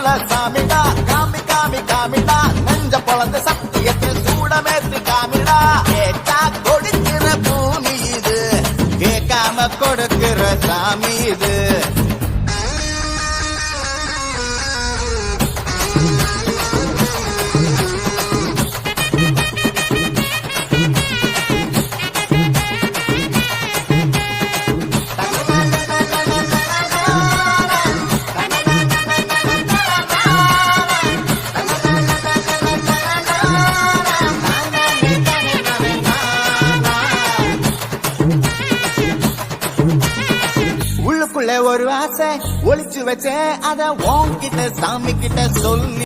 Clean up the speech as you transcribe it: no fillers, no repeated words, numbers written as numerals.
நல்ல சாமிடா. காமி காமி காமிடா நெஞ்ச பொழந்த சத்தியத்தை சூடமேத்தி காமிடா. கேட்டா கொடுக்கிற பூமி இது, கேட்காம கொடுக்கிற சாமி இது. உள்ளுக்குள்ள ஒரு ஆசை ஒளிச்சு வச்சேன், அத உன்கிட்ட சாமி கிட்ட சொல்லி